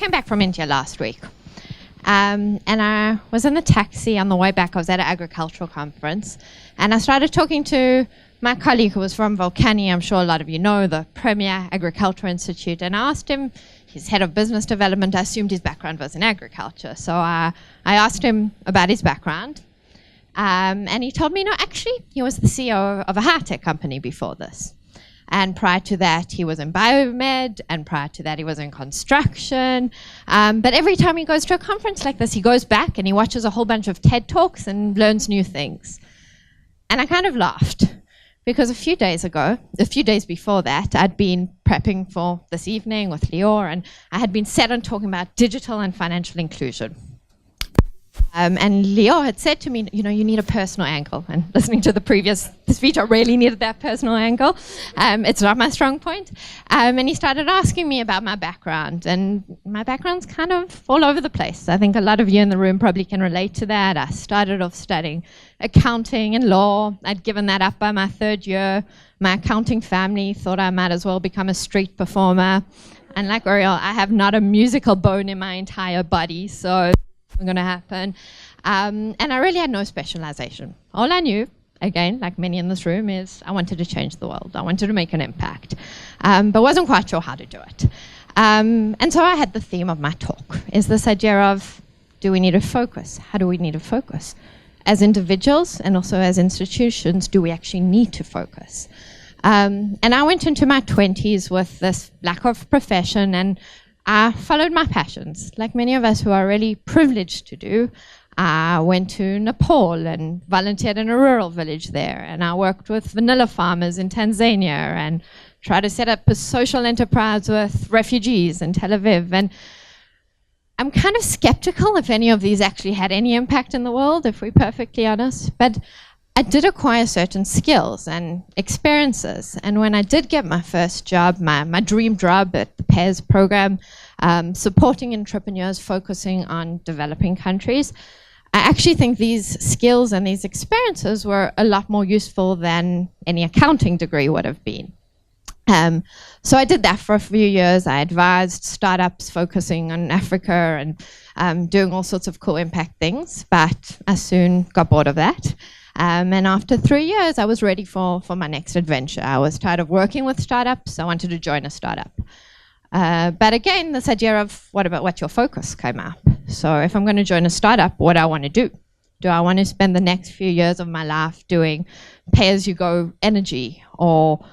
came back from India last week. And I was in the taxi on the way back. I was at an agricultural conference. And I started talking to my colleague who was from Volcani. I'm sure a lot of you know, the premier agriculture institute. And I asked him, he's head of business development. I assumed his background was in agriculture. So I asked him about his background. And he told me, no, actually, he was the CEO of a high-tech company before this. And prior to that, he was in biomed, and prior to that, he was in construction. But every time he goes to a conference like this, he goes back and he watches a whole bunch of TED Talks and learns new things. And I kind of laughed, because a few days before that, I'd been prepping for this evening with Lior, and I had been set on talking about digital and financial inclusion. And Leo had said to me, you know, you need a personal angle. And listening to the previous speech, I really needed that personal angle. It's not my strong point. And he started asking me about my background. And my background's kind of all over the place. I think a lot of you in the room probably can relate to that. I started off studying accounting and law. I'd given that up by my third year. My accounting family thought I might as well become a street performer. And like Oriel, I have not a musical bone in my entire body, so going to happen. And I really had no specialization. All I knew, again, like many in this room, is I wanted to change the world. I wanted to make an impact, but wasn't quite sure how to do it. And so I had the theme of my talk, is this idea of, do we need to focus? How do we need to focus? As individuals and also as institutions, do we actually need to focus? And I went into my 20s with this lack of profession, and I followed my passions, like many of us who are really privileged to do. I went to Nepal and volunteered in a rural village there, and I worked with vanilla farmers in Tanzania and tried to set up a social enterprise with refugees in Tel Aviv. And I'm kind of skeptical if any of these actually had any impact in the world, if we're perfectly honest. But I did acquire certain skills and experiences. And when I did get my first job, my dream job at the PAIRS program, supporting entrepreneurs focusing on developing countries, I actually think these skills and these experiences were a lot more useful than any accounting degree would have been. So I did that for a few years. I advised startups focusing on Africa and doing all sorts of cool impact things, but I soon got bored of that. And after 3 years, I was ready for my next adventure. I was tired of working with startups. I wanted to join a startup. But again, this idea of what's your focus came up. So if I'm going to join a startup, what do I want to do? Do I want to spend the next few years of my life doing pay-as-you-go energy, or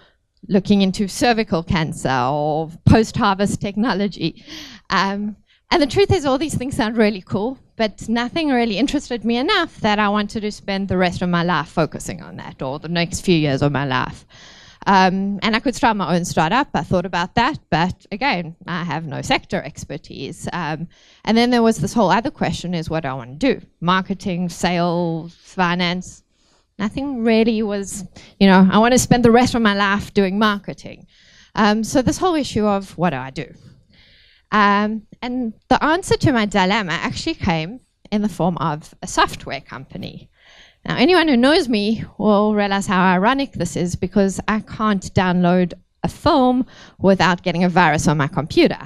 looking into cervical cancer, or post-harvest technology? And the truth is, all these things sound really cool, but nothing really interested me enough that I wanted to spend the rest of my life focusing on that, or the next few years of my life. And I could start my own startup. I thought about that, but again, I have no sector expertise. And then there was this whole other question, is what do I want to do? Marketing, sales, finance. Nothing really was, I want to spend the rest of my life doing marketing. So this whole issue of what do I do? And the answer to my dilemma actually came in the form of a software company. Now, anyone who knows me will realize how ironic this is, because I can't download a film without getting a virus on my computer.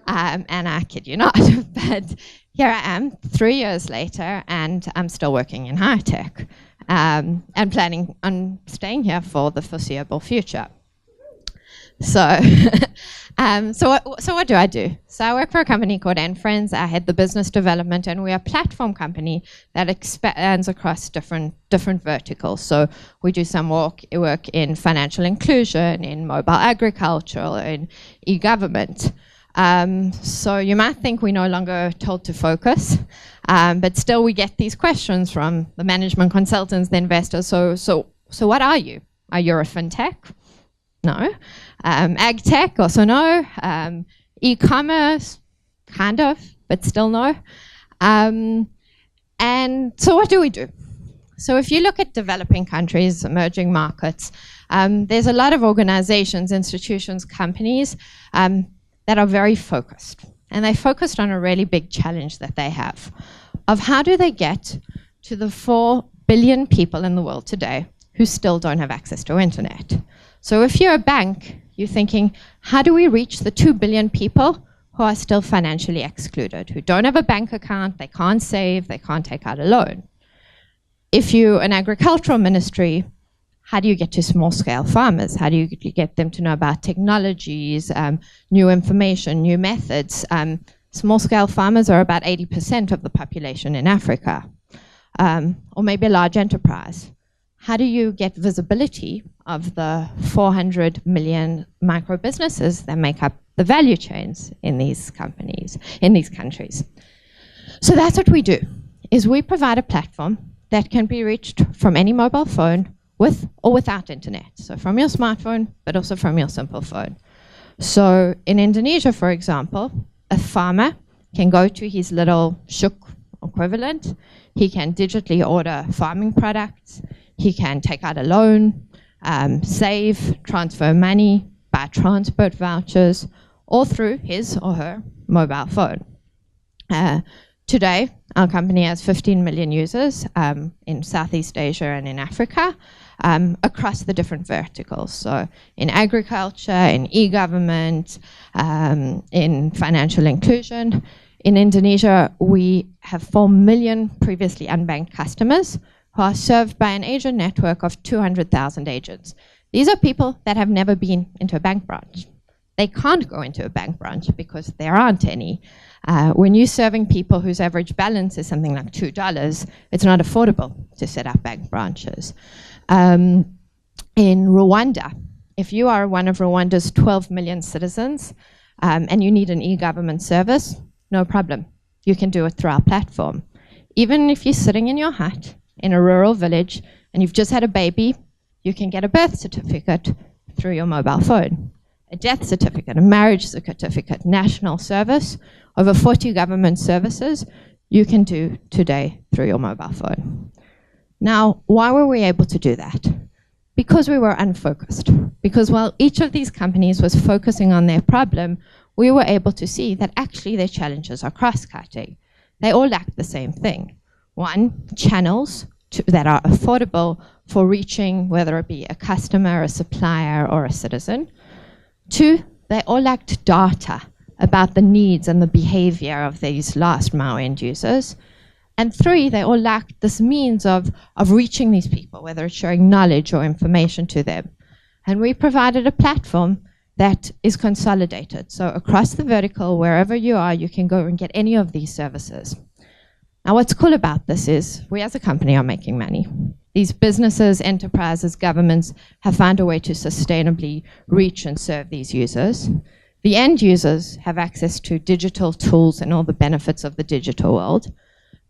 And I kid you not, but here I am 3 years later, and I'm still working in high tech, and planning on staying here for the foreseeable future. So what do I do? So I work for a company called Friends. I head the business development, and we're a platform company that expands across different verticals. So we do some work in financial inclusion, in mobile agriculture, in e-government. So you might think we're no longer told to focus, but still we get these questions from the management consultants, the investors. So what are you? Are you a fintech? No. Ag tech, also no. E-commerce, kind of, but still no. And so what do we do? So if you look at developing countries, emerging markets, there's a lot of organizations, institutions, companies that are very focused. And they focused on a really big challenge that they have of how do they get to the 4 billion people in the world today who still don't have access to internet. So if you're a bank, you're thinking, how do we reach the 2 billion people who who are still financially excluded, who don't have a bank account, they can't save, they can't take out a loan. If you're an agricultural ministry, how do you get to small-scale farmers? How do you get them to know about technologies, new information, new methods? Small-scale farmers are about 80% of the population in Africa, or maybe a large enterprise. How do you get visibility of the 400 million micro businesses that make up the value chains in these companies, in these countries? So that's what we do, is we provide a platform that can be reached from any mobile phone with or without internet. So from your smartphone, but also from your simple phone. So in Indonesia, for example, a farmer can go to his little shuk equivalent. He can digitally order farming products. He can take out a loan, save, transfer money, buy transport vouchers, all through his or her mobile phone. Today, our company has 15 million users in Southeast Asia and in Africa, across the different verticals. So in agriculture, in e-government, in financial inclusion. In Indonesia, we have 4 million previously unbanked customers who are served by an agent network of 200,000 agents. These are people that have never been into a bank branch. They can't go into a bank branch because there aren't any. When you're serving people whose average balance is something like $2, it's not affordable to set up bank branches. In Rwanda, if you are one of Rwanda's 12 million citizens and you need an e-government service, no problem. You can do it through our platform. Even if you're sitting in your hut in a rural village and you've just had a baby, you can get a birth certificate through your mobile phone. A death certificate, a marriage certificate, national service, over 40 government services you can do today through your mobile phone. Now, why were we able to do that? Because we were unfocused. Because while each of these companies was focusing on their problem, we were able to see that actually their challenges are cross-cutting. They all lack the same thing. One, channels that are affordable for reaching, whether it be a customer, a supplier, or a citizen. Two, they all lacked data about the needs and the behavior of these last mile end users. And three, they all lacked this means of reaching these people, whether it's sharing knowledge or information to them. And we provided a platform that is consolidated. So across the vertical, wherever you are, you can go and get any of these services. Now, what's cool about this is we as a company are making money. These businesses, enterprises, governments have found a way to sustainably reach and serve these users. The end users have access to digital tools and all the benefits of the digital world,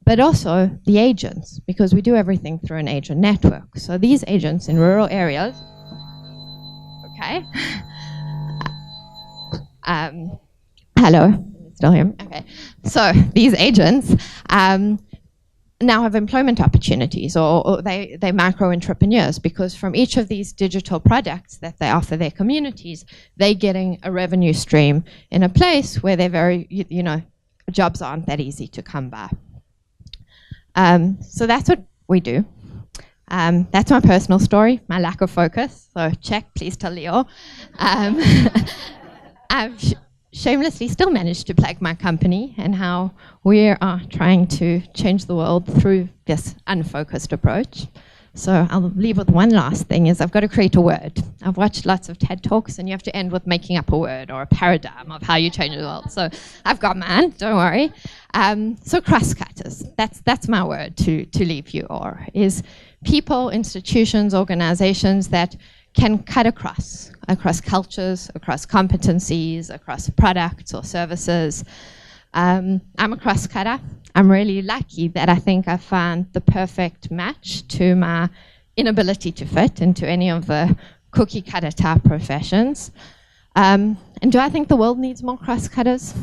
but also the agents, because we do everything through an agent network. So these agents in rural areas, okay. Hello. Still here? Okay. So these agents now have employment opportunities, or they're micro entrepreneurs, because from each of these digital products that they offer their communities, they're getting a revenue stream in a place where they're very, jobs aren't that easy to come by. So that's what we do. That's my personal story, my lack of focus. So check, please tell Leo. I've shamelessly still managed to plug my company and how we are trying to change the world through this unfocused approach. So I'll leave with one last thing, is I've got to create a word. I've watched lots of TED Talks and you have to end with making up a word or a paradigm of how you change the world. So I've got mine, don't worry. So cross-cutters, that's my word to leave you, or is people, institutions, organizations that can cut across cultures, across competencies, across products or services. I'm a cross-cutter. I'm really lucky that I think I found the perfect match to my inability to fit into any of the cookie-cutter type professions. And do I think the world needs more cross-cutters?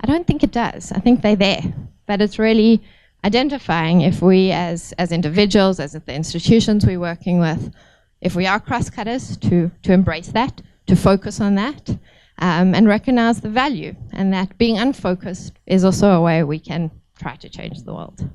I don't think it does. I think they're there. But it's really identifying if we as individuals, as the institutions we're working with, if we are cross-cutters, to embrace that, to focus on that, and recognize the value, and that being unfocused is also a way we can try to change the world.